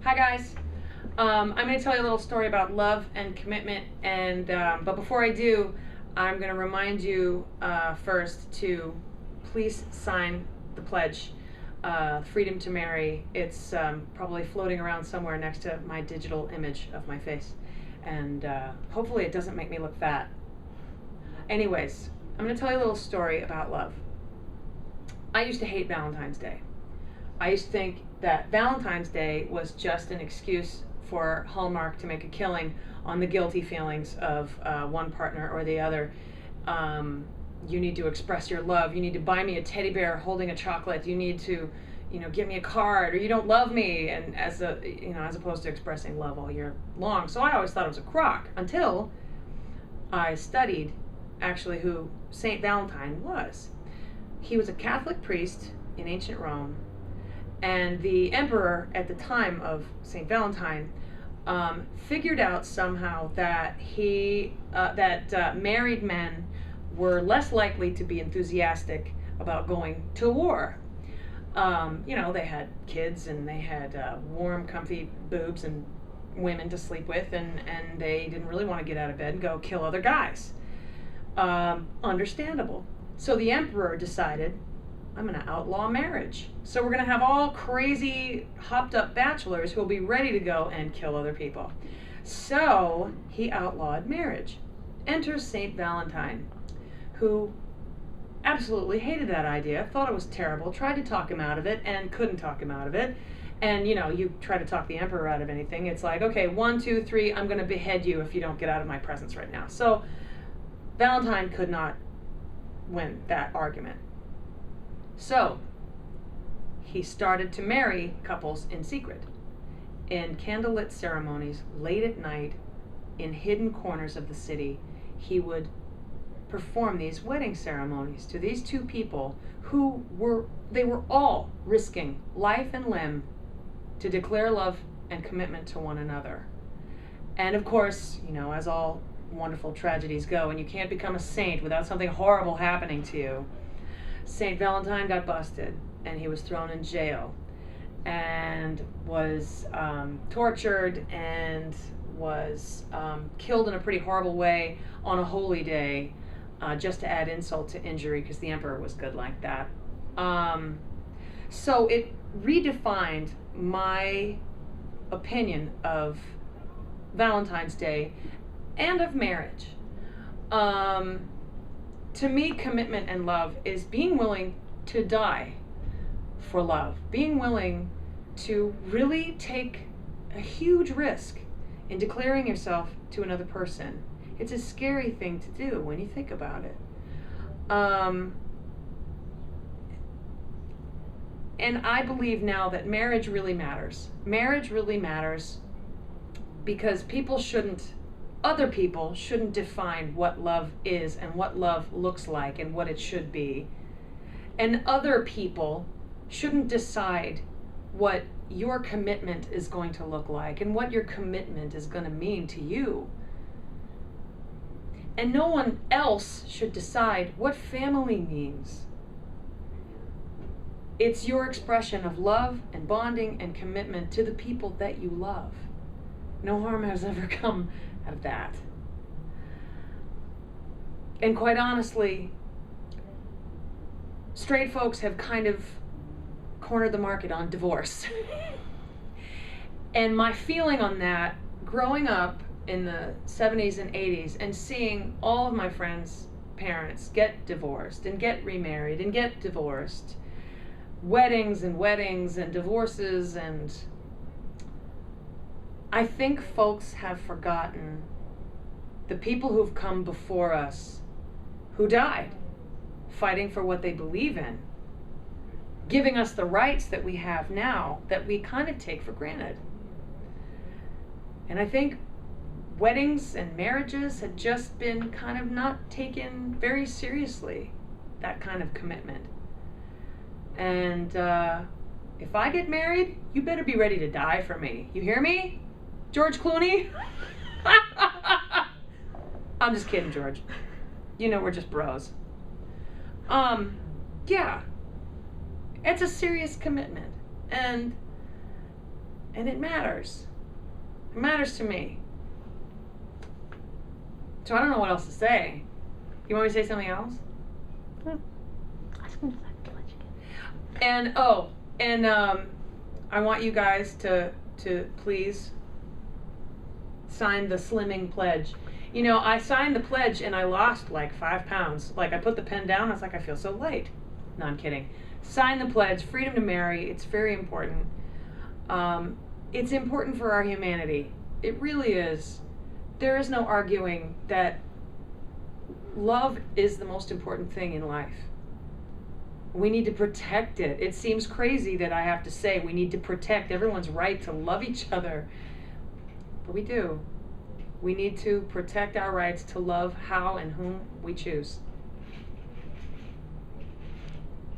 Hi guys. I'm going to tell you a little story about love and commitment, and but before I do, I'm going to remind you first to please sign the pledge, Freedom to Marry. It's probably floating around somewhere next to my digital image of my face, and hopefully it doesn't make me look fat. Anyways, I'm going to tell you a little story about love. I used to hate Valentine's Day. I used to think that Valentine's Day was just an excuse for Hallmark to make a killing on the guilty feelings of one partner or the other. You need to express your love. You need to buy me a teddy bear holding a chocolate. You need to, give me a card, or you don't love me, and as opposed to expressing love all year long. So I always thought it was a crock until I studied actually who Saint Valentine was. He was a Catholic priest in ancient Rome. And the emperor at the time of St. Valentine figured out somehow that married men were less likely to be enthusiastic about going to war. They had kids and they had warm, comfy boobs and women to sleep with, and they didn't really want to get out of bed and go kill other guys. Understandable. So the emperor decided, I'm going to outlaw marriage. So we're going to have all crazy, hopped up bachelors who will be ready to go and kill other people. So he outlawed marriage. Enter Saint Valentine, who absolutely hated that idea, thought it was terrible, tried to talk him out of it, and couldn't talk him out of it. And, you try to talk the emperor out of anything, it's like, okay, 1, 2, 3, I'm going to behead you if you don't get out of my presence right now. So Valentine could not win that argument. So he started to marry couples in secret, in candlelit ceremonies, late at night, in hidden corners of the city. He would perform these wedding ceremonies to these two people who were all risking life and limb to declare love and commitment to one another. And of course, as all wonderful tragedies go, and you can't become a saint without something horrible happening to you, St. Valentine got busted, and he was thrown in jail, and was tortured, and was killed in a pretty horrible way on a holy day, just to add insult to injury, because the emperor was good like that. So it redefined my opinion of Valentine's Day and of marriage. To me, commitment and love is being willing to die for love, being willing to really take a huge risk in declaring yourself to another person. It's a scary thing to do when you think about it. And I believe now that marriage really matters. Marriage really matters because other people shouldn't define what love is and what love looks like and what it should be. And other people shouldn't decide what your commitment is going to look like and what your commitment is going to mean to you. And no one else should decide what family means. It's your expression of love and bonding and commitment to the people that you love. No harm has ever come out of that. And quite honestly, straight folks have kind of cornered the market on divorce. And my feeling on that, growing up in the 70s and 80s and seeing all of my friends' parents get divorced and get remarried and get divorced, weddings and divorces, and I think folks have forgotten the people who've come before us who died fighting for what they believe in, giving us the rights that we have now that we kind of take for granted. And I think weddings and marriages had just been kind of not taken very seriously, that kind of commitment. And if I get married, you better be ready to die for me. You hear me? George Clooney? I'm just kidding, George. We're just bros. Yeah. It's a serious commitment. And And it matters. It matters to me. So I don't know what else to say. You want me to say something else? I was gonna let you get. And I want you guys to please sign the slimming pledge. You know, I signed the pledge and I lost like 5 pounds. Like, I put the pen down, I was like, I feel so light. No, I'm kidding. Sign the pledge, freedom to marry. It's very important. It's important for our humanity. It really is. There is no arguing that love is the most important thing in life. We need to protect it. It seems crazy that I have to say we need to protect everyone's right to love each other. But we do. We need to protect our rights to love how and whom we choose.